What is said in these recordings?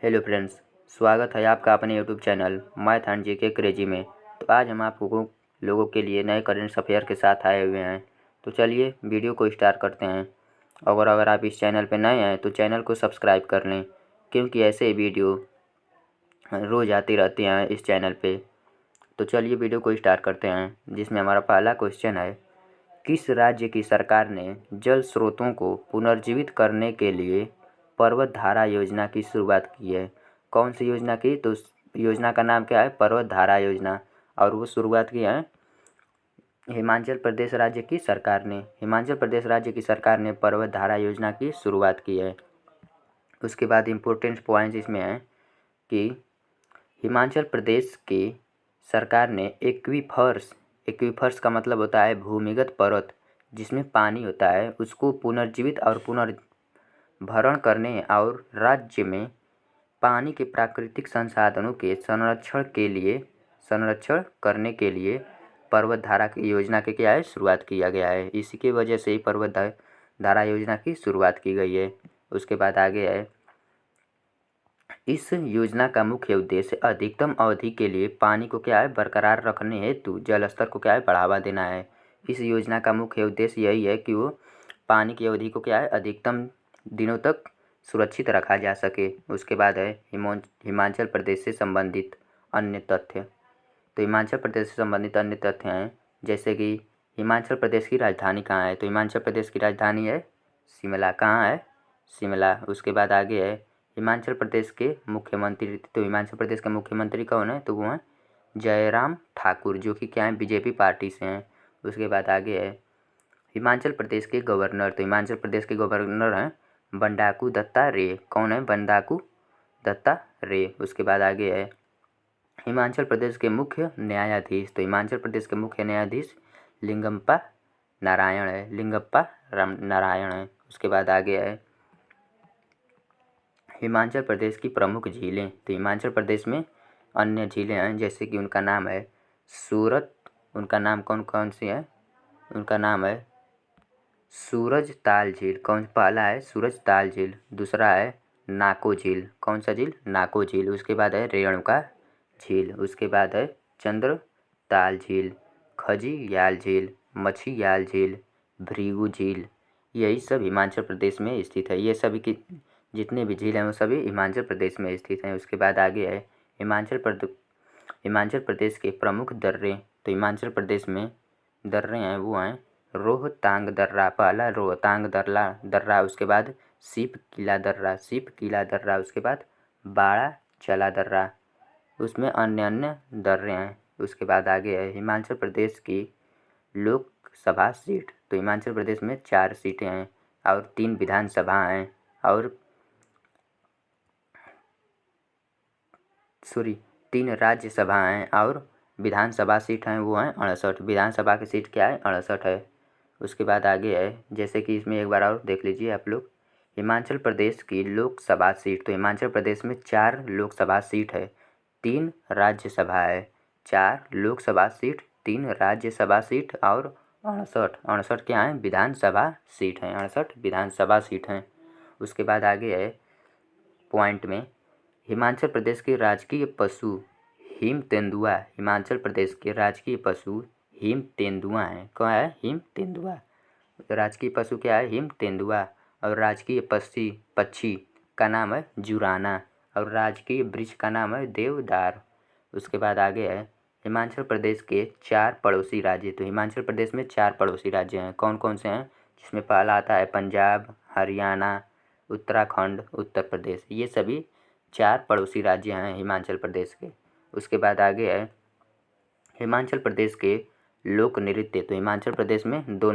Hello friends, स्वागत है आपका अपने YouTube channel math and GK crazy में। तो आज हम आपको लोगों के लिए नए करंट अफेयर के साथ आए हुए हैं। तो चलिए वीडियो को स्टार्ट करते हैं। अगर आप इस चैनल पर नए हैं तो चैनल को सब्सक्राइब कर लें, क्योंकि ऐसे वीडियो रोज़ आती रहती हैं इस चैनल पे। तो चलिए वीडियो को स्टार्ट करते हैं, जिसमें हमारा पहला क्वेश्चन है, किस राज्य की सरकार ने जल स्रोतों को पुनर्जीवित करने के लिए पर्वत धारा योजना की शुरुआत की है? कौन सी योजना की? तो योजना का नाम क्या है? पर्वत धारा योजना। और वो शुरुआत की है हिमाचल प्रदेश राज्य की सरकार ने। हिमाचल प्रदेश राज्य की सरकार ने पर्वत धारा योजना की शुरुआत की है। उसके बाद इम्पोर्टेंट पॉइंट इसमें है कि हिमाचल प्रदेश की सरकार ने एक्वीफर्स का मतलब होता है भूमिगत पर्वत जिसमें पानी होता है, उसको पुनर्जीवित और पुनर्भरण करने और राज्य में पानी के प्राकृतिक संसाधनों के संरक्षण करने के लिए पर्वत धारा की योजना के क्या है शुरुआत किया गया है। इसी की वजह से ही पर्वत धारा योजना की शुरुआत की गई है। उसके बाद आगे है, इस योजना का मुख्य उद्देश्य अधिकतम अवधि के लिए पानी को क्या है बरकरार रखने हेतु जल स्तर को क्या है बढ़ावा देना है। इस योजना का मुख्य उद्देश्य यही है कि वो पानी की अवधि को क्या है अधिकतम दिनों तक सुरक्षित रखा जा सके। उसके बाद है हिमाचल प्रदेश से संबंधित अन्य तथ्य। तो हिमाचल प्रदेश से संबंधित अन्य तथ्य हैं, जैसे कि हिमाचल प्रदेश की राजधानी कहाँ है? तो हिमाचल प्रदेश की राजधानी है शिमला। कहाँ है? शिमला। उसके बाद आगे है हिमाचल प्रदेश के मुख्यमंत्री। तो हिमाचल प्रदेश के मुख्यमंत्री कौन है? तो वो हैं जयराम ठाकुर, जो कि क्या है बीजेपी पार्टी से हैं। उसके बाद आगे है हिमाचल प्रदेश के गवर्नर। तो हिमाचल प्रदेश के गवर्नर हैं बंडारू दत्तात्रेय। कौन है? बंडारू दत्तात्रेय। उसके बाद आगे है हिमाचल प्रदेश के मुख्य न्यायाधीश। तो हिमाचल प्रदेश के मुख्य न्यायाधीश लिंगप्पा नारायण है। उसके बाद आगे है हिमाचल प्रदेश की प्रमुख झीलें। तो हिमाचल प्रदेश में अन्य झीलें हैं, जैसे कि उनका नाम है सूरत। उनका नाम कौन कौन सी है? उनका नाम है सूरज ताल झील। कौन? पहला है सूरज ताल झील, दूसरा है नाको झील। कौन सा झील? नाको झील। उसके बाद है रेणुका झील। उसके बाद है चंद्र ताल झील, खजियाल झील, मछियाल झील, भृगु झील। यही सब हिमाचल प्रदेश में स्थित है। ये सभी की जितने भी झील हैं वो सभी हिमाचल प्रदेश में स्थित हैं। उसके बाद आगे है हिमाचल प्रदेश के प्रमुख दर्रे। तो हिमाचल प्रदेश में दर्रे हैं वो हैं रोहतांग दर्रा। पहला रोहतांग दर्रा। उसके बाद सीप किला दर्रा। उसके बाद बाड़ा चला दर्रा। उसमें अन्य दर्रे हैं। उसके बाद आगे है हिमाचल प्रदेश की लोकसभा सीट। तो हिमाचल प्रदेश में 4 सीटें हैं और 3 विधानसभा हैं और 3 राज्यसभा हैं और विधानसभा सीट हैं वो हैं 68। विधानसभा की सीट क्या है? 68 है। उसके बाद आगे है, जैसे कि इसमें एक बार और देख लीजिए आप लोग, हिमाचल प्रदेश की लोकसभा सीट। तो हिमाचल प्रदेश में 4 लोकसभा सीट है, 3 राज्यसभा है। 4 लोकसभा सीट, 3 राज्यसभा सीट और 68 क्या हैं? विधानसभा सीट हैं। 68 विधानसभा सीट हैं। उसके बाद आगे है पॉइंट में, हिमाचल प्रदेश के राजकीय पशु हिम तेंदुआ। हिमाचल प्रदेश के राजकीय पशु हिम तेंदुआ हैं। क्या है? हिम तेंदुआ। राजकीय पशु क्या है? हिम तेंदुआ। और राजकीय पक्षी का नाम है जुराना और राजकीय वृक्ष का नाम है देवदार। उसके बाद आगे है हिमाचल प्रदेश के 4 पड़ोसी राज्य। तो हिमाचल प्रदेश में 4 पड़ोसी राज्य हैं। कौन कौन से हैं? जिसमें पहला आता है पंजाब, हरियाणा, उत्तराखंड, उत्तर प्रदेश। ये सभी 4 पड़ोसी राज्य हैं हिमाचल प्रदेश के। उसके बाद आगे है हिमाचल प्रदेश के लोक नृत्य। तो हिमाचल प्रदेश में दो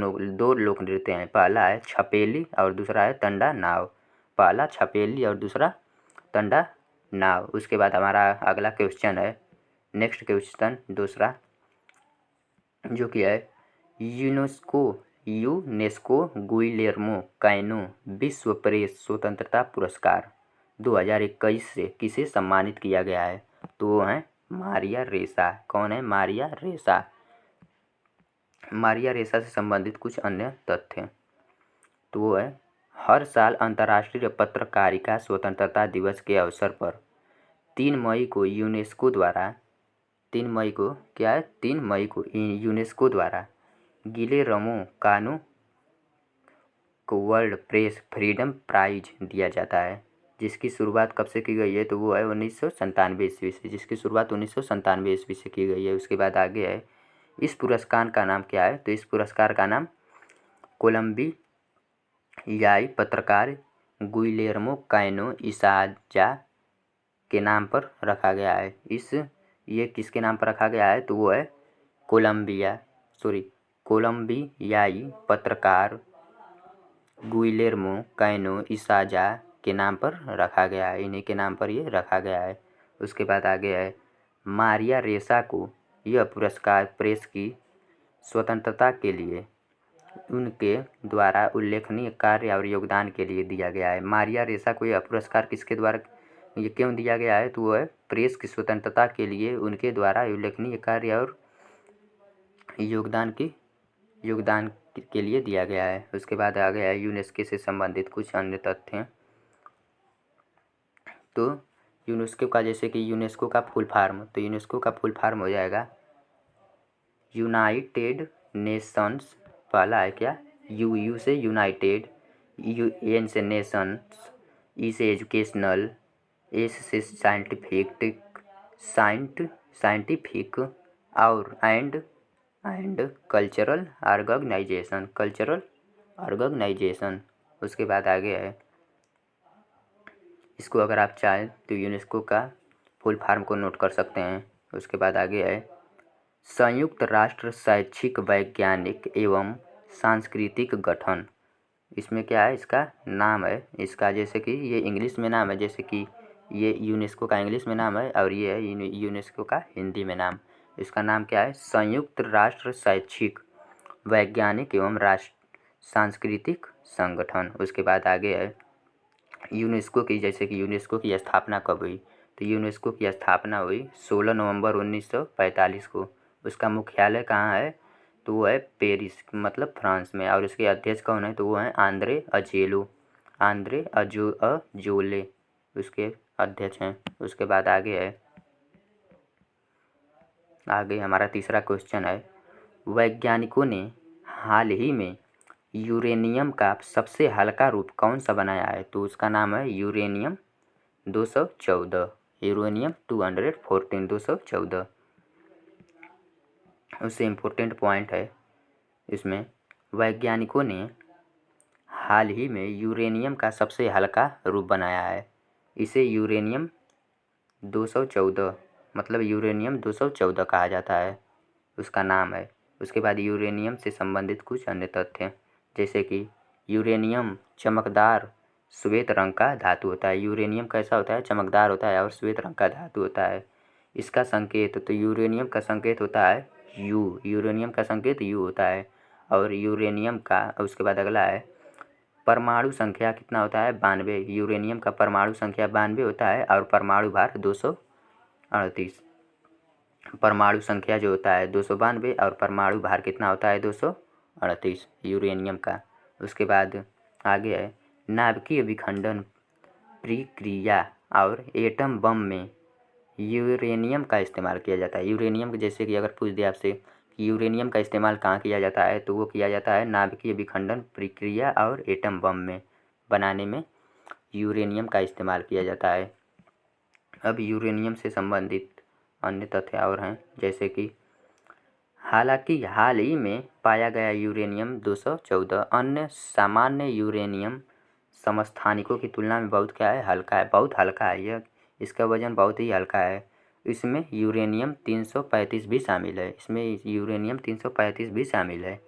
लोक नृत्य हैं। पहला है छपेली और दूसरा है तंडा नाव। पहला छपेली और दूसरा तंडा नाव। उसके बाद हमारा अगला क्वेश्चन है, नेक्स्ट क्वेश्चन दूसरा, जो कि है यूनेस्को गुइलेर्मो कैनो विश्व प्रेस स्वतंत्रता पुरस्कार 2021 से किसे सम्मानित किया गया है? तो वो हैं मारिया रेसा। कौन है? मारिया रेसा। मारिया रेसा से संबंधित कुछ अन्य तथ्य, तो वो है हर साल अंतर्राष्ट्रीय पत्रकारिता स्वतंत्रता दिवस के अवसर पर 3 मई को यूनेस्को द्वारा 3 मई को यूनेस्को द्वारा गिलेर्मो कानो को वर्ल्ड प्रेस फ्रीडम प्राइज दिया जाता है, जिसकी शुरुआत कब से की गई है, तो वो है 1997 ईस्वी से, जिसकी शुरुआत 1997 ईस्वी से की गई है। उसके बाद आगे है, इस पुरस्कार का नाम क्या है, तो इस पुरस्कार का नाम कोलंबियाई पत्रकार गुइलेर्मो कैनो इसाजा के नाम पर रखा गया है। ये किसके नाम पर रखा गया है, तो वो है कोलंबियाई पत्रकार गुइलेर्मो कैनो इसाजा के नाम पर रखा गया है, इन्हीं के नाम पर ये रखा गया है। उसके बाद आगे है, मारिया रेसा को यह पुरस्कार प्रेस की स्वतंत्रता के लिए उनके द्वारा उल्लेखनीय कार्य और योगदान के लिए दिया गया है। मारिया रेसा को यह पुरस्कार किसके द्वारा ये क्यों दिया गया है, तो वो है प्रेस की स्वतंत्रता के लिए उनके द्वारा उल्लेखनीय कार्य और योगदान के लिए दिया गया है। उसके बाद आ गया है यूनेस्को से संबंधित कुछ अन्य तथ्य। तो यूनेस्को का, जैसे कि यूनेस्को का फुल फॉर्म, तो यूनेस्को का फुल फॉर्म हो जाएगा यूनाइटेड नेशंस। पहला है क्या, यू से यूनाइटेड, एन से नेशंस, ई से एजुकेशनल, एस से साइंटिफिक और एंड कल्चरल ऑर्गेनाइजेशन। उसके बाद आगे है, इसको अगर आप चाहें तो यूनेस्को का फुल फॉर्म को नोट कर सकते हैं। उसके बाद आगे है, संयुक्त राष्ट्र शैक्षिक वैज्ञानिक एवं सांस्कृतिक गठन। इसमें क्या है, इसका नाम है, इसका जैसे कि ये इंग्लिश में नाम है, जैसे कि ये यूनेस्को का इंग्लिश में नाम है और ये है यूनेस्को का हिंदी में नाम। इसका नाम क्या है, संयुक्त राष्ट्र शैक्षिक वैज्ञानिक एवं सांस्कृतिक संगठन। उसके बाद आगे है, यूनेस्को की, जैसे कि यूनेस्को की स्थापना कब हुई, तो यूनेस्को की स्थापना हुई 16 नवंबर 1945 को। उसका मुख्यालय कहाँ है, तो वो है पेरिस, मतलब फ्रांस में, और उसके अध्यक्ष कौन है, तो वो हैं आंद्रे अजोले उसके अध्यक्ष हैं। उसके बाद आगे हमारा तीसरा क्वेश्चन है, वैज्ञानिकों ने हाल ही में यूरेनियम का सबसे हल्का रूप कौन सा बनाया है, तो उसका नाम है यूरेनियम 214, यूरेनियम 214। उससे इम्पोर्टेंट पॉइंट है इसमें, वैज्ञानिकों ने हाल ही में यूरेनियम का सबसे हल्का रूप बनाया है, इसे यूरेनियम 214 मतलब यूरेनियम 214 कहा जाता है, उसका नाम है। उसके बाद यूरेनियम से संबंधित कुछ अन्य तथ्य, जैसे कि यूरेनियम चमकदार श्वेत रंग का धातु होता है। यूरेनियम कैसा होता है, चमकदार होता है और श्वेत रंग का धातु होता है। इसका संकेत, तो यूरेनियम का संकेत होता है यू, यूरेनियम का संकेत यू होता है। और यूरेनियम का, उसके बाद अगला है, परमाणु संख्या कितना होता है, 92। यूरेनियम का परमाणु संख्या 92 होता है और परमाणु भार 238। परमाणु संख्या जो होता है 292 और परमाणु भार कितना होता है, 238 यूरेनियम का। उसके बाद आगे है, नाभिकीय विखंडन प्रक्रिया और एटम बम में यूरेनियम का इस्तेमाल किया जाता है। यूरेनियम, जैसे कि अगर पूछ दिया आपसे कि यूरेनियम का इस्तेमाल कहाँ किया जाता है, तो वो किया जाता है नाभिकीय विखंडन प्रक्रिया और एटम बम में बनाने में यूरेनियम का इस्तेमाल किया जाता है। अब यूरेनियम से संबंधित अन्य तथ्य और हैं, जैसे कि हालांकि हाल ही में पाया गया यूरेनियम 214 अन्य सामान्य यूरेनियम समस्थानिकों की तुलना में बहुत हल्का है यह, इसका वजन बहुत ही हल्का है। इसमें यूरेनियम 335 भी शामिल है।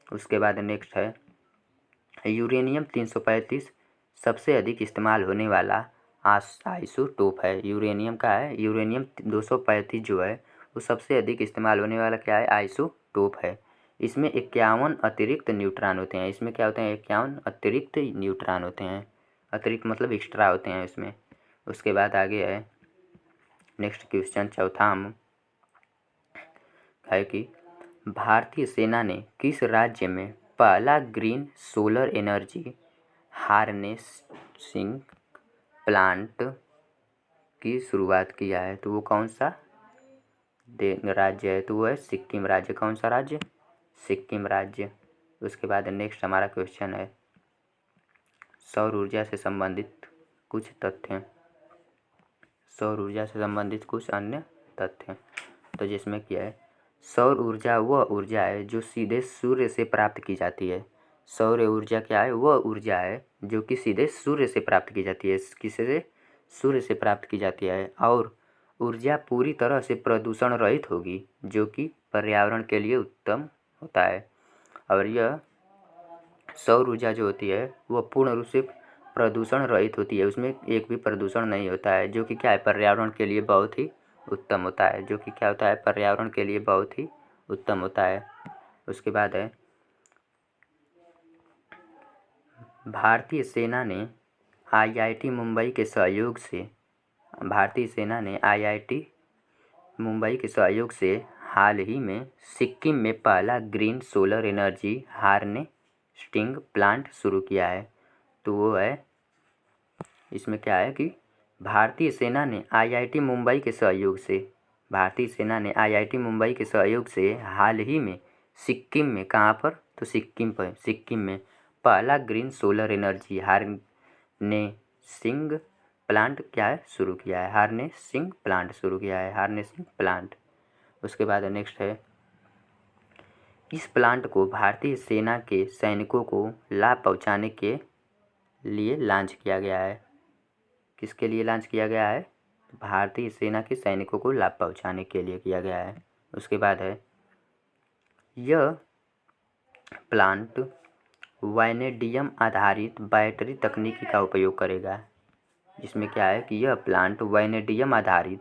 उसके बाद नेक्स्ट है, यूरेनियम 335 सबसे अधिक इस्तेमाल होने वाला आइसोटोप है। यूरेनियम का है, यूरेनियम 235 जो है वो सबसे अधिक इस्तेमाल होने वाला क्या है, आइसोटोप है। इसमें 51 अतिरिक्त न्यूट्रॉन होते हैं। इसमें क्या होते हैं, 51 अतिरिक्त न्यूट्रॉन होते हैं, अतिरिक्त मतलब एक्स्ट्रा होते हैं इसमें। उसके बाद आगे है नेक्स्ट क्वेश्चन, चौथा है कि भारतीय सेना ने किस राज्य में पहला green solar energy harnessing plant की शुरुआत किया है। तो वो कौन सा राज्य है? तो वो है सिक्किम राज्य। कौन सा राज्य? सिक्किम राज्य। उसके बाद नेक्स्ट हमारा क्वेश्चन है सौर ऊर्जा से संबंधित कुछ तथ्य। सौर ऊर्जा से संबंधित कुछ अन्य तथ्य। तो जिसमें क्या है, सौर ऊर्जा वह ऊर्जा है जो सीधे सूर्य से प्राप्त की जाती है। सौर ऊर्जा क्या है? वह ऊर्जा है जो कि सीधे सूर्य से प्राप्त की जाती है। किससे? सूर्य से प्राप्त की जाती है। और ऊर्जा पूरी तरह से प्रदूषण रहित होगी, जो कि पर्यावरण के लिए उत्तम होता है। और यह सौर ऊर्जा जो होती है वह पूर्ण रूप से प्रदूषण रहित होती है। उसमें एक भी प्रदूषण नहीं होता है, जो कि क्या है, पर्यावरण के लिए बहुत ही उत्तम होता है। जो कि क्या होता है, पर्यावरण के लिए बहुत ही उत्तम होता है। उसके बाद है भारतीय सेना ने आईआईटी मुंबई के सहयोग से हाल ही में सिक्किम में पहला ग्रीन सोलर एनर्जी हार्नेस्टिंग प्लांट शुरू किया है। तो वो है, इसमें क्या है कि भारतीय सेना ने आईआईटी मुंबई के सहयोग से हाल ही में सिक्किम में, कहाँ पर? तो सिक्किम में पहला green solar energy harnessing plant क्या है? शुरू किया है। Harnessing plant. उसके बाद नेक्स्ट है इस प्लांट को भारतीय सेना के सैनिकों को लाभ पहुंचाने के लिए लॉन्च किया गया है। किसके लिए लॉन्च किया गया है? भारतीय सेना के सैनिकों को लाभ पहुंचाने के लिए किया गया है। उसके बाद है यह प्लांट वैनेडियम आधारित बैटरी तकनीकी का उपयोग करेगा। इसमें क्या है कि यह प्लांट वैनेडियम आधारित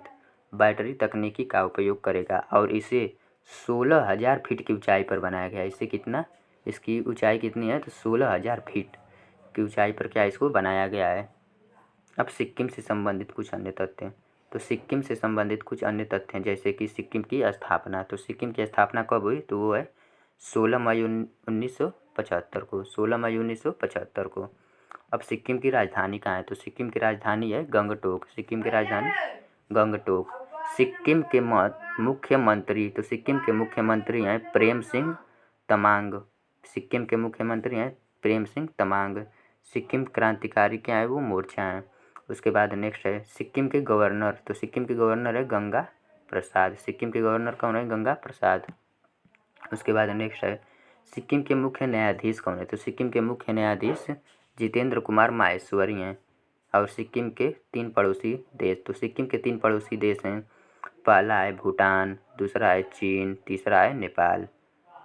बैटरी तकनीकी का उपयोग करेगा और इसे 16,000 फीट की ऊंचाई पर बनाया गया है। इसे कितना, इसकी ऊंचाई कितनी है? तो 16,000 फीट की ऊंचाई पर क्या इसको बनाया गया है। अब सिक्किम से संबंधित कुछ अन्य तथ्य। तो सिक्किम से संबंधित कुछ अन्य तथ्य हैं, जैसे कि सिक्किम की स्थापना। तो सिक्किम की स्थापना कब हुई? तो वो है 16 मई 1975 को। 16 मई 1975 को। अब सिक्किम की राजधानी कहाँ है? तो सिक्किम की राजधानी है गंगटोक। सिक्किम की राजधानी गंगटोक। सिक्किम के मुख्यमंत्री, तो सिक्किम के मुख्यमंत्री हैं प्रेम सिंह तमांग। सिक्किम के मुख्यमंत्री हैं प्रेम सिंह तमांग। सिक्किम क्रांतिकारी क्या है? वो मोर्चा हैं। उसके बाद नेक्स्ट है सिक्किम के गवर्नर। तो सिक्किम के गवर्नर है गंगा प्रसाद। सिक्किम के गवर्नर कौन है? गंगा प्रसाद। उसके बाद नेक्स्ट है सिक्किम के मुख्य न्यायाधीश कौन है? तो सिक्किम के मुख्य न्यायाधीश जितेंद्र कुमार माहेश्वरी हैं। और सिक्किम के 3 पड़ोसी देश। तो सिक्किम के 3 पड़ोसी देश हैं, पहला है भूटान, दूसरा है चीन, तीसरा है नेपाल।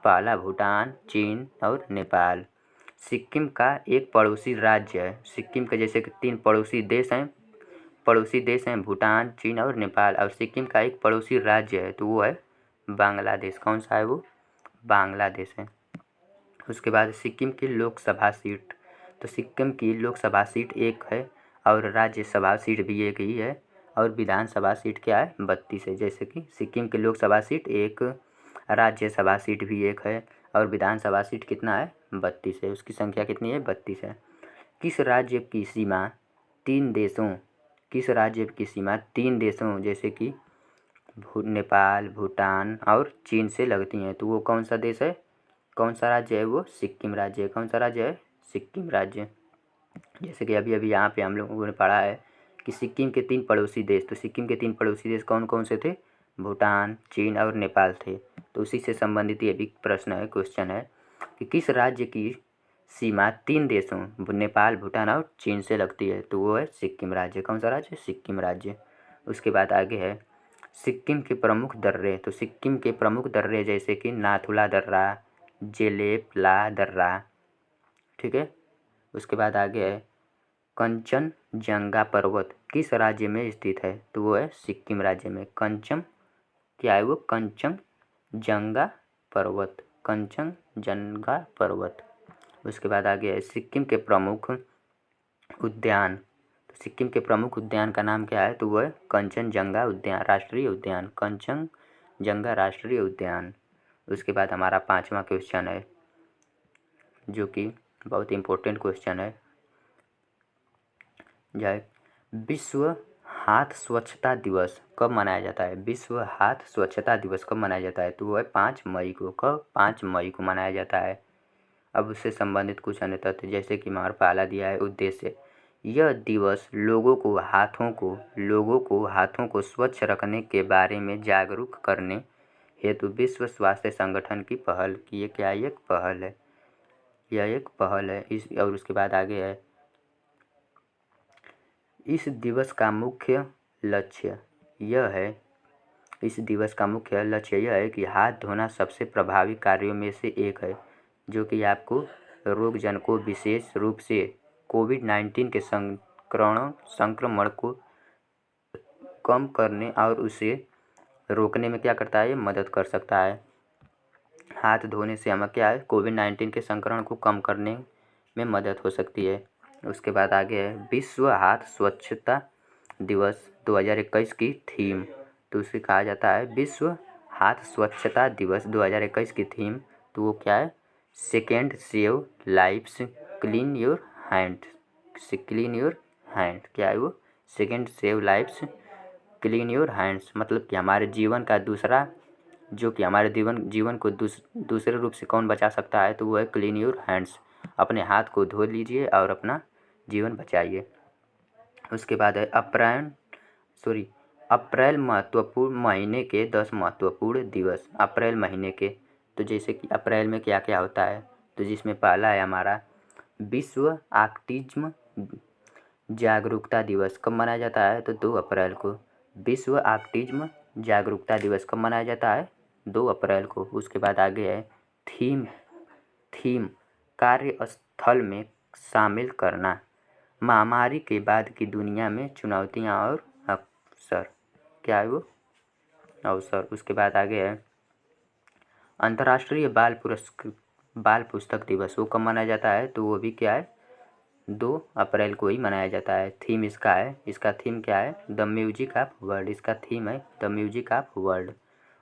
पहला भूटान, चीन और नेपाल। सिक्किम का एक पड़ोसी राज्य है। सिक्किम के जैसे कि 3 पड़ोसी देश हैं भूटान, चीन और नेपाल। और सिक्किम का एक पड़ोसी राज्य है, तो वो है बांग्लादेश। कौन सा है वो? बांग्लादेश है। उसके बाद सिक्किम की लोकसभा सीट। तो सिक्किम की लोकसभा सीट 1 है और राज्यसभा सीट भी 1 ही है। और विधानसभा सीट क्या है? 32 है। जैसे कि सिक्किम की लोकसभा सीट 1, राज्यसभा सीट भी 1 है और विधानसभा सीट कितना है? 32 है। उसकी संख्या कितनी है? 32 है। किस राज्य की सीमा 3 देशों जैसे कि नेपाल, भूटान और चीन से लगती हैं? तो वो कौन सा देश है? कौन सा राज्य है? वो सिक्किम राज्य है। कौन सा राज्य है? सिक्किम राज्य। जैसे कि अभी यहाँ पे हम लोगों ने पढ़ा है कि सिक्किम के 3 पड़ोसी देश। तो सिक्किम के 3 पड़ोसी देश कौन कौन से थे? भूटान, चीन और नेपाल थे। तो उसी से संबंधित ये भी प्रश्न है, क्वेश्चन है कि किस राज्य की सीमा 3 देशों नेपाल, भूटान और चीन से लगती है? तो वो है सिक्किम राज्य। कौन सा राज्य? सिक्किम राज्य। उसके बाद आगे है सिक्किम के प्रमुख दर्रे। तो सिक्किम के प्रमुख दर्रे जैसे कि नाथुला दर्रा, जेलेपला दर्रा, ठीक है। उसके बाद आगे है कंचनजंगा पर्वत किस राज्य में स्थित है? तो वो है सिक्किम राज्य में। क्या है वो? कंचनजंगा पर्वत। उसके बाद आगे है सिक्किम के प्रमुख उद्यान। तो सिक्किम के प्रमुख उद्यान का नाम क्या है? तो वो है कंचनजंगा राष्ट्रीय उद्यान। उसके बाद हमारा 5वां क्वेश्चन है, जो कि बहुत इम्पोर्टेंट क्वेश्चन है। जाए। विश्व हाथ स्वच्छता दिवस कब मनाया जाता है? विश्व हाथ स्वच्छता दिवस कब मनाया जाता है? तो वो है 5 मई को। कब? 5 मई को मनाया जाता है। अब उससे संबंधित कुछ अन्य तथ्य जैसे कि वहाँ पहला दिया है उद्देश्य। यह दिवस लोगों को हाथों को स्वच्छ रखने के बारे में जागरूक करने हेतु विश्व स्वास्थ्य संगठन की पहल की ये क्या? एक पहल है। यह एक पहल है। इस और उसके बाद आगे है, इस दिवस का मुख्य लक्ष्य यह है कि हाथ धोना सबसे प्रभावी कार्यों में से एक है जो कि आपको रोगजनकों को विशेष रूप से कोविड-19 के संक्रमण को कम करने और उसे रोकने में क्या करता है? ये मदद कर सकता है। हाथ धोने से हमें क्या है? कोविड-19 के संक्रमण को कम करने में मदद हो सकती है। उसके बाद आगे है विश्व हाथ स्वच्छता दिवस 2021 की थीम। तो उसे कहा जाता है विश्व हाथ स्वच्छता दिवस 2021 की थीम। तो वो क्या है? Second save lives clean your hand. क्या है वो? Second save lives clean your hands. मतलब कि हमारे जीवन का दूसरा जो कि हमारे जीवन को दूसरे रूप से कौन बचा सकता है? तो वो है क्लीन योर हैंड्स। अपने हाथ को धो लीजिए और अपना जीवन बचाइए। उसके बाद है अप्रैल महत्वपूर्ण महीने के 10 महत्वपूर्ण दिवस। अप्रैल महीने के, तो जैसे कि अप्रैल में क्या क्या होता है? तो जिसमें पहला है हमारा विश्व ऑटिज्म जागरूकता दिवस। कब मनाया जाता है? तो 2 अप्रैल को। विश्व ऑटिज्म जागरूकता दिवस कब मनाया जाता है? 2 अप्रैल को। उसके बाद आगे है थीम कार्यस्थल में शामिल करना। महामारी के बाद की दुनिया में चुनौतियां और अवसर। क्या है वो? अवसर। उसके बाद आगे है अंतर्राष्ट्रीय बाल पुस्तक दिवस। वो कब मनाया जाता है? तो वो भी क्या है? 2 अप्रैल को ही मनाया जाता है। थीम इसका थीम क्या है? The music of world. इसका थीम है द म्यूजिक ऑफ वर्ल्ड।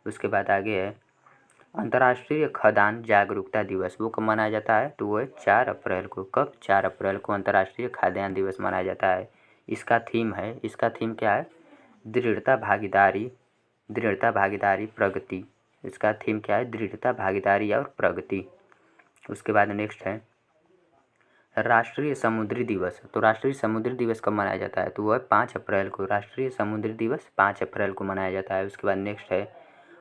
उसके बाद आगे है अंतर्राष्ट्रीय खाद्यान्न जागरूकता दिवस। वो कब मनाया जाता है? तो वो है 4 अप्रैल को। कब? 4 अप्रैल को अंतर्राष्ट्रीय खाद्यान्न दिवस मनाया जाता है। इसका थीम क्या है? दृढ़ता भागीदारी प्रगति। इसका थीम क्या है? दृढ़ता भागीदारी और प्रगति। उसके बाद नेक्स्ट है राष्ट्रीय समुद्री दिवस। तो राष्ट्रीय समुद्री दिवस कब मनाया जाता है? तो वो है 5 अप्रैल को। राष्ट्रीय समुद्री दिवस 5 अप्रैल को मनाया जाता है। उसके बाद नेक्स्ट है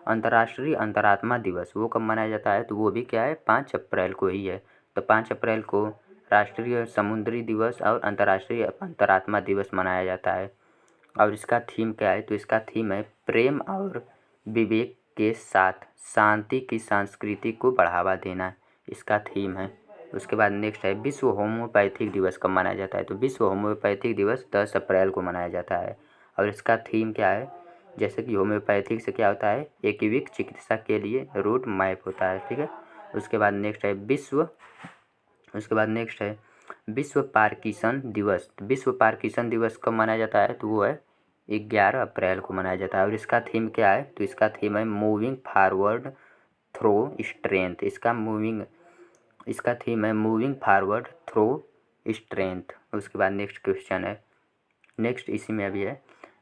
अंतर्राष्ट्रीय अंतरात्मा दिवस। वो कब मनाया जाता है? तो वो भी क्या है? 5 अप्रैल को ही है। तो 5 अप्रैल को राष्ट्रीय समुद्री दिवस और अंतर्राष्ट्रीय अंतरात्मा दिवस मनाया जाता है। और इसका थीम क्या है? तो इसका थीम है प्रेम और विवेक के साथ शांति की संस्कृति को बढ़ावा देना। इसका थीम है। उसके बाद नेक्स्ट है विश्व होम्योपैथिक दिवस कब मनाया जाता है? तो विश्व होम्योपैथिक दिवस 10 अप्रैल को मनाया जाता है। और इसका थीम क्या है? जैसे कि होम्योपैथिक से क्या होता है? एकीकृत चिकित्सा के लिए रूट मैप होता है। ठीक है। उसके बाद नेक्स्ट है विश्व पार्किंसन दिवस। विश्व पार्किंसन दिवस कब मनाया जाता है? तो वो है 11 अप्रैल को मनाया जाता है। और इसका थीम क्या है? तो इसका थीम है मूविंग फॉरवर्ड थ्रू स्ट्रेंथ। इसका थीम है मूविंग फॉरवर्ड थ्रू स्ट्रेंथ। उसके बाद नेक्स्ट इसी में अभी है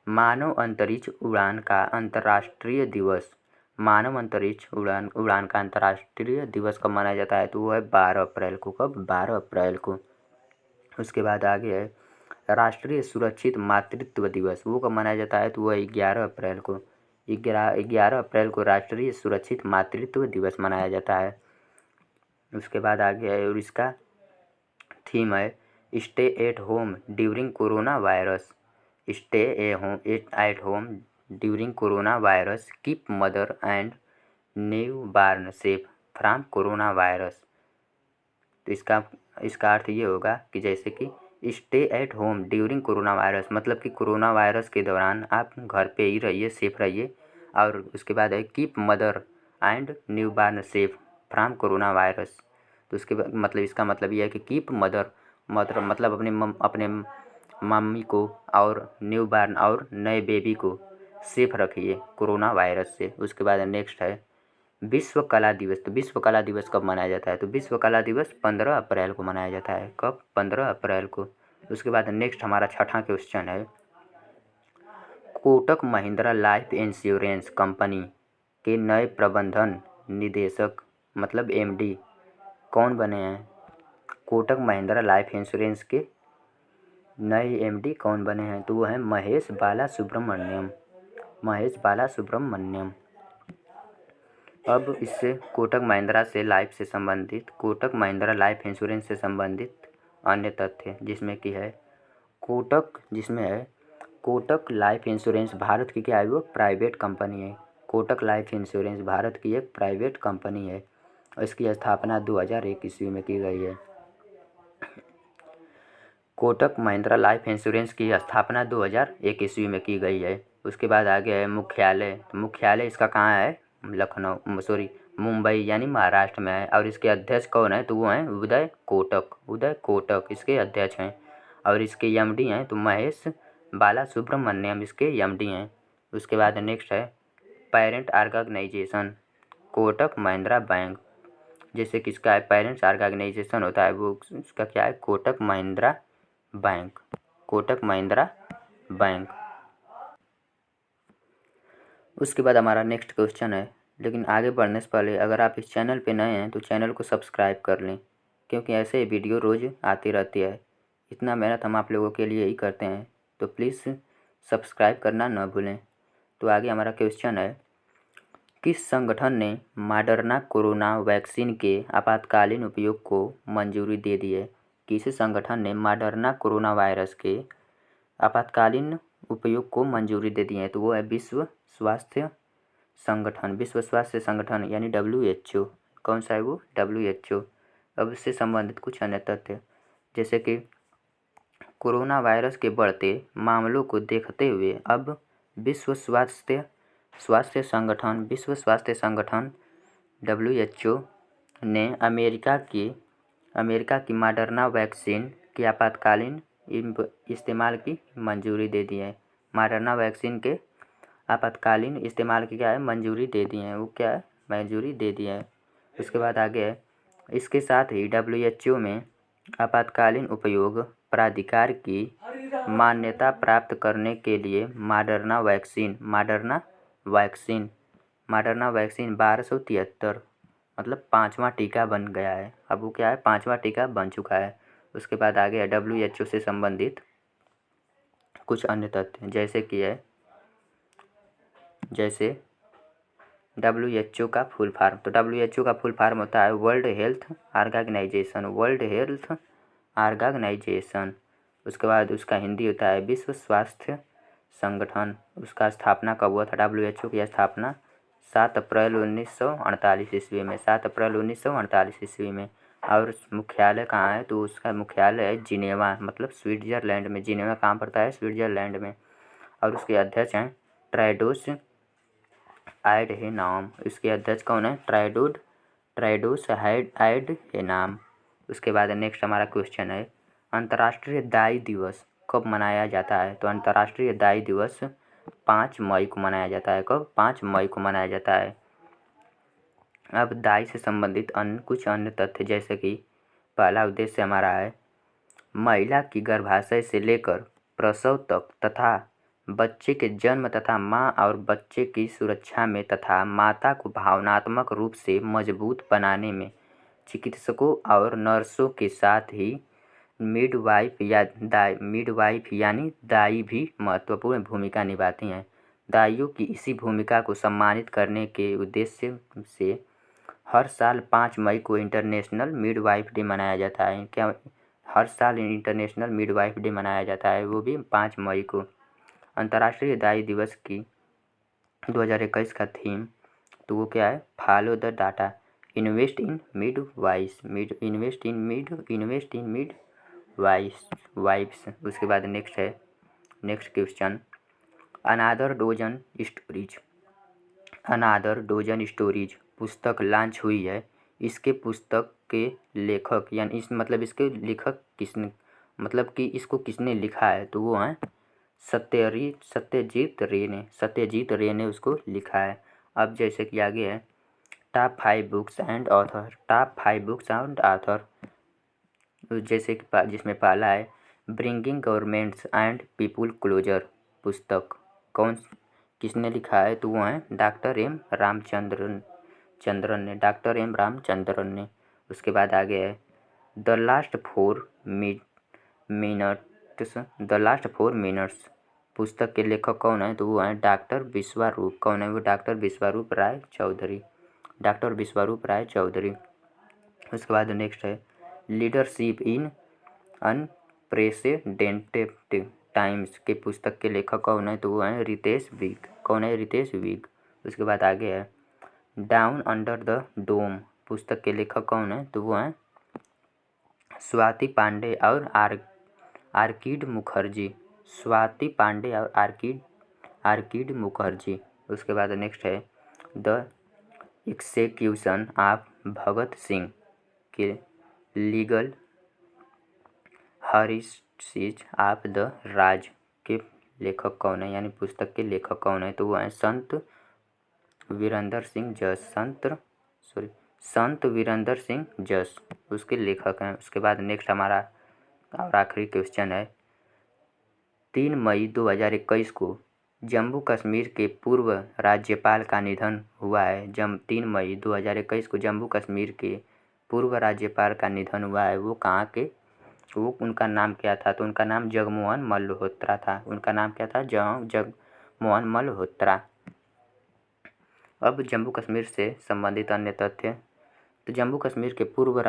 मानव अंतरिक्ष उड़ान का अंतर्राष्ट्रीय दिवस। मानव अंतरिक्ष उड़ान का अंतर्राष्ट्रीय दिवस कब मनाया जाता है? तो वो है 12 अप्रैल को। कब? 12 अप्रैल को। उसके बाद आगे है राष्ट्रीय सुरक्षित मातृत्व दिवस। वो कब मनाया जाता है? तो वह 11 अप्रैल को। 11 अप्रैल को राष्ट्रीय सुरक्षित मातृत्व दिवस मनाया जाता है। उसके बाद आगे है और इसका थीम है stay at home during corona virus. Stay at home during corona virus keep mother and new born safe from corona virus. तो इसका अर्थ ये होगा कि जैसे कि stay at home during corona virus, मतलब कि कोरोना वायरस के दौरान आप घर पे ही रहिए, सेफ रहिए। और उसके बाद है keep mother and new born safe from corona virus. तो उसके बाद मतलब इसका मतलब ये है कि कीप मदर मतलब अपने मम्मी को और न्यू बार्न और नए बेबी को सेफ रखिए कोरोना वायरस से। उसके बाद नेक्स्ट है विश्व कला दिवस। तो विश्व कला दिवस कब मनाया जाता है? तो विश्व कला दिवस 15 अप्रैल को मनाया जाता है। कब? 15 अप्रैल को। उसके बाद नेक्स्ट हमारा छठा क्वेश्चन है, Kotak Mahindra life insurance company के नए प्रबंधन निदेशक मतलब एमडी कौन बने हैं? कोटक महिंद्रा लाइफ इंश्योरेंस के नए एमडी कौन बने हैं? तो वो हैं महेश बालासुब्रमण्यम। महेश बालासुब्रमण्यम। अब इससे कोटक महिंद्रा से लाइफ से संबंधित, कोटक महिंद्रा लाइफ इंश्योरेंस से संबंधित अन्य तथ्य जिसमें कि है कोटक लाइफ इंश्योरेंस भारत की क्या है? वो प्राइवेट कंपनी है। कोटक लाइफ इंश्योरेंस भारत की एक प्राइवेट कंपनी है और इसकी स्थापना 2001 ईस्वी में की गई है। कोटक महिंद्रा लाइफ इंश्योरेंस की स्थापना 2001 ईस्वी में की गई है। उसके बाद आगे है मुख्यालय। तो मुख्यालय इसका कहाँ है? मुंबई यानी महाराष्ट्र में है। और इसके अध्यक्ष कौन है? तो वो हैं उदय कोटक इसके अध्यक्ष हैं। और इसके एमडी हैं तो महेश बालासुब्रमण्यम इसके एमडी हैं। उसके बाद नेक्स्ट है parent organisation Kotak Mahindra Bank. जैसे किसका है पेरेंट्स ऑर्गेनाइजेशन होता है वो इसका क्या है? कोटक महिंद्रा बैंक। कोटक महिंद्रा बैंक। उसके बाद हमारा नेक्स्ट क्वेश्चन है, लेकिन आगे बढ़ने से पहले अगर आप इस चैनल पे नए हैं तो चैनल को सब्सक्राइब कर लें, क्योंकि ऐसे वीडियो रोज़ आती रहती है। इतना मेहनत हम आप लोगों के लिए ही करते हैं, तो प्लीज़ सब्सक्राइब करना न भूलें। तो आगे हमारा क्वेश्चन है, किस संगठन ने मॉडर्ना कोरोना वैक्सीन के आपातकालीन उपयोग को मंजूरी दे दी है? किस संगठन ने मॉडर्ना कोरोना वायरस के आपातकालीन उपयोग को मंजूरी दे दी है? तो वो है विश्व स्वास्थ्य संगठन यानी WHO। कौन सा है वो? WHO। अब इससे संबंधित कुछ अन्य तथ्य जैसे कि कोरोना वायरस के बढ़ते मामलों को देखते हुए अब विश्व स्वास्थ्य संगठन WHO ने अमेरिका की मॉडर्ना वैक्सीन के आपातकालीन इस्तेमाल की मंजूरी दे दी है। मॉडर्ना वैक्सीन के आपातकालीन इस्तेमाल की क्या है? मंजूरी दे दी है। वो क्या है? मंजूरी दे दी है। उसके बाद आगे है, इसके साथ ही WHO में आपातकालीन उपयोग प्राधिकार की मान्यता प्राप्त करने के लिए मॉडर्ना वैक्सीन 1273 मतलब 5वां टीका बन गया है। अब वो क्या है? 5वां टीका बन चुका है। उसके बाद आगे है WHO से संबंधित कुछ अन्य तथ्य जैसे WHO का फुल फॉर्म। तो WHO का फुल फॉर्म होता है वर्ल्ड हेल्थ ऑर्गेनाइजेशन। उसके बाद उसका हिंदी होता है विश्व स्वास्थ्य संगठन। उसका स्थापना कब हुआ था? WHO की स्थापना 7 अप्रैल 1948 ईस्वी में। 7 अप्रैल 1948 ईस्वी में। और मुख्यालय कहाँ है? तो उसका मुख्यालय है जिनेवा मतलब स्विट्ज़रलैंड में। जिनेवा कहाँ पड़ता है? स्विट्ज़रलैंड में। और उसके अध्यक्ष हैं ट्राइडोस एडहेनॉम। इसके अध्यक्ष कौन है? ट्राइडोस एडहेनॉम। उसके बाद नेक्स्ट हमारा क्वेश्चन है, अंतर्राष्ट्रीय दाई दिवस कब मनाया जाता है? तो अंतर्राष्ट्रीय दाई दिवस 5 मई को मनाया जाता है। कब? 5 मई को मनाया जाता है। अब दाई से संबंधित कुछ अन्य तथ्य जैसे कि पहला उद्देश्य हमारा है महिला की गर्भाशय से लेकर प्रसव तक तथा बच्चे के जन्म तथा माँ और बच्चे की सुरक्षा में तथा माता को भावनात्मक रूप से मजबूत बनाने में चिकित्सकों और नर्सों के साथ ही मिडवाइफ यानी दाई भी महत्वपूर्ण भूमिका निभाती हैं। दाइयों की इसी भूमिका को सम्मानित करने के उद्देश्य से हर साल 5 मई को इंटरनेशनल मिडवाइफ डे मनाया जाता है। क्या हर साल इंटरनेशनल मिडवाइफ डे मनाया जाता है? वो भी 5 मई को। अंतर्राष्ट्रीय दाई दिवस की 2021 का थीम तो वो क्या है? Follow the data, invest in midwives. उसके बाद नेक्स्ट क्वेश्चन, अनादर डोजन स्टोरीज पुस्तक लॉन्च हुई है। इसके पुस्तक के लेखक यानी इसके लेखक किसने मतलब कि इसको किसने लिखा है? तो वो हैं सत्यजीत रे ने उसको लिखा है। अब जैसे कि आगे है टॉप 5 बुक्स एंड ऑथर। जैसे कि जिसमें पहला है bringing governments and people closer पुस्तक किसने लिखा है? तो वो हैं डॉक्टर एम रामचंद्रन ने। उसके बाद आगे है द लास्ट 4 मिनट्स पुस्तक के लेखक कौन है? तो वो हैं डॉक्टर विश्वरूप। कौन है वो? डॉक्टर विश्वरूप राय चौधरी। उसके बाद नेक्स्ट है लीडरशिप इन अनप्रेसिडेंटेड टाइम्स के पुस्तक के लेखक कौन है? तो वो हैं रितेश विग। कौन है? रितेश विग। उसके बाद आगे है डाउन अंडर द डोम पुस्तक के लेखक कौन है? तो वो हैं स्वाति पांडे और आर्किड मुखर्जी। उसके बाद नेक्स्ट है the execution of Bhagat Singh के लीगल हर्सिज ऑफ द राज के लेखक कौन है? यानी पुस्तक के लेखक कौन है? तो वो हैं संत वीरेंद्र सिंह जस उसके लेखक हैं। उसके बाद नेक्स्ट हमारा और आखिरी क्वेश्चन है 3 मई 2021 को जम्मू कश्मीर के पूर्व राज्यपाल का निधन हुआ है। 3 मई 2021 को जम्मू कश्मीर के पूर्व राज्यपाल का निधन हुआ है। वो कहाँ के? उनका नाम क्या था? तो उनका नाम जगमोहन मल्होत्रा था। उनका नाम क्या था? जगमोहन मल्होत्रा। अब जम्मू कश्मीर से संबंधित अन्य तथ्य। तो जम्मू कश्मीर के पूर्व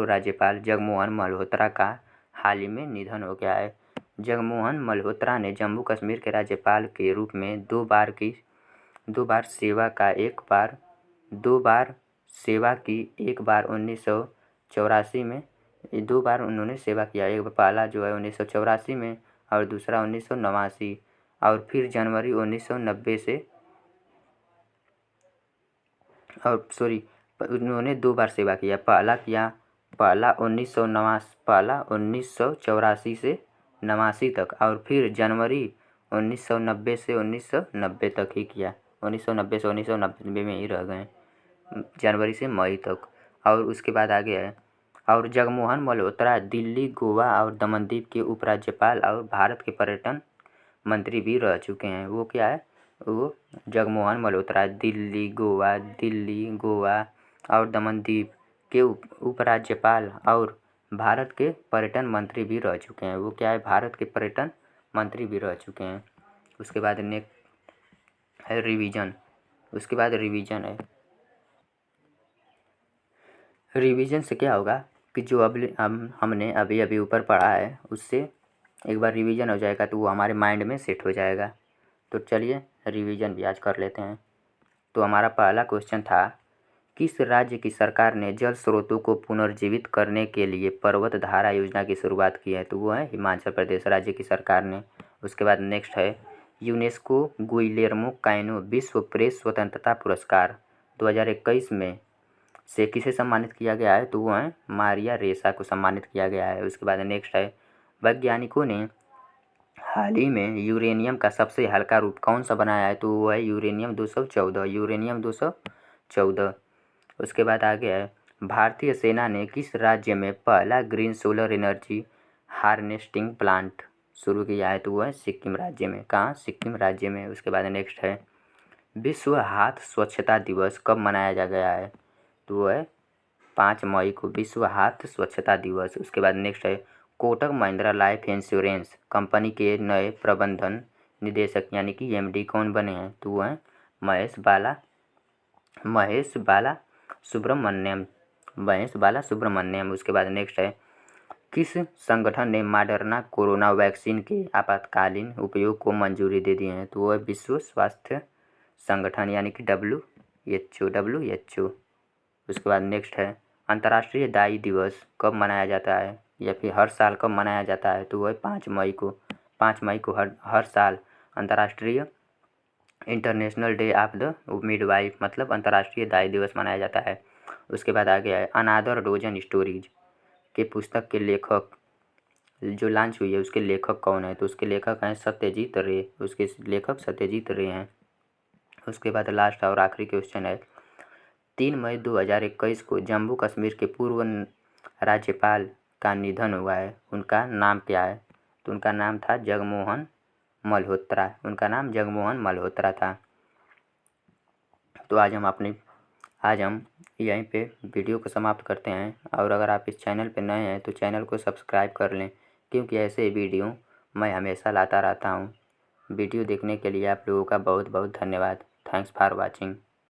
राज्यपाल जगमोहन मल्होत्रा का हाल ही में निधन हो गया है। जगमोहन मल्होत्रा ने जम्मू कश्मीर के राज्यपाल के रूप में दो बार सेवा की। एक बार 1984 में, 2 बार उन्होंने सेवा किया। एक पहला जो है 1984 में और दूसरा 1989 और फिर जनवरी 1990 से उन्होंने 2 बार सेवा किया। पहला 1984 से 89 तक और फिर जनवरी 1990 से 1990 तक ही किया। 1990 से 1990 में ही रह गए, जनवरी से मई तक। और उसके बाद आगे है और जगमोहन मल्होत्रा दिल्ली, गोवा और दमनदीप के उपराज्यपाल और भारत के पर्यटन मंत्री भी रह चुके हैं। वो क्या है? वो जगमोहन मल्होत्रा दिल्ली, गोवा और दमनदीप के उपराज्यपाल और भारत के पर्यटन मंत्री भी रह चुके हैं। वो क्या है? भारत के पर्यटन मंत्री भी रह चुके हैं। उसके बाद नेक्स्ट है रिवीजन। उसके बाद रिवीजन है। रिवीजन से क्या होगा कि जो हमने अभी ऊपर पढ़ा है उससे एक बार रिवीजन हो जाएगा तो वो हमारे माइंड में सेट हो जाएगा। तो चलिए रिवीजन भी आज कर लेते हैं। तो हमारा पहला क्वेश्चन था किस राज्य की सरकार ने जल स्रोतों को पुनर्जीवित करने के लिए पर्वत धारा योजना की शुरुआत की है? तो वो है हिमाचल प्रदेश राज्य की सरकार ने। उसके बाद नेक्स्ट है यूनेस्को गुइलेर्मो कैनो विश्व प्रेस स्वतंत्रता पुरस्कार 2021 में से किसे सम्मानित किया गया है? तो वो है मारिया रेसा को सम्मानित किया गया है। उसके बाद नेक्स्ट है वैज्ञानिकों ने हाल ही में यूरेनियम का सबसे हल्का रूप कौन सा बनाया है? तो वो है यूरेनियम 214। उसके बाद आगे है भारतीय सेना ने किस राज्य में पहला green solar energy harvesting plant शुरू किया है? तो वो है सिक्किम राज्य में। कहाँ? सिक्किम राज्य में। उसके बाद नेक्स्ट है विश्व हाथ स्वच्छता दिवस कब मनाया जा गया है? तो वो है 5 मई को विश्व हाथ स्वच्छता दिवस। उसके बाद नेक्स्ट है Kotak Mahindra life insurance company के नए प्रबंधन निदेशक यानी कि एमडी कौन बने हैं? तो वो हैं महेश बाला सुब्रमण्यम। उसके बाद नेक्स्ट है किस संगठन ने मॉडर्ना कोरोना वैक्सीन के आपातकालीन उपयोग को मंजूरी दे दी है? तो वो है विश्व स्वास्थ्य संगठन यानी कि WHO। उसके बाद नेक्स्ट है अंतर्राष्ट्रीय दाई दिवस कब मनाया जाता है या फिर हर साल कब मनाया जाता है? तो वो है 5 मई को। 5 मई को हर साल अंतर्राष्ट्रीय international day of the midwife मतलब अंतर्राष्ट्रीय दाई दिवस मनाया जाता है। उसके बाद आगे है अनादर डोजन स्टोरीज के पुस्तक के लेखक जो लॉन्च हुई है उसके लेखक कौन है? तो उसके लेखक हैं सत्यजीत रे। उसके लेखक सत्यजीत रे हैं। उसके बाद लास्ट और आखिरी क्वेश्चन है 3 मई 2021 को जम्मू कश्मीर के पूर्व राज्यपाल का निधन हुआ है उनका नाम क्या है? तो उनका नाम था जगमोहन मल्होत्रा। उनका नाम जगमोहन मल्होत्रा था। तो आज हम यहीं पे वीडियो को समाप्त करते हैं। और अगर आप इस चैनल पे नए हैं तो चैनल को सब्सक्राइब कर लें, क्योंकि ऐसे वीडियो मैं हमेशा लाता रहता हूँ। वीडियो देखने के लिए आप लोगों का बहुत बहुत धन्यवाद। Thanks for watching.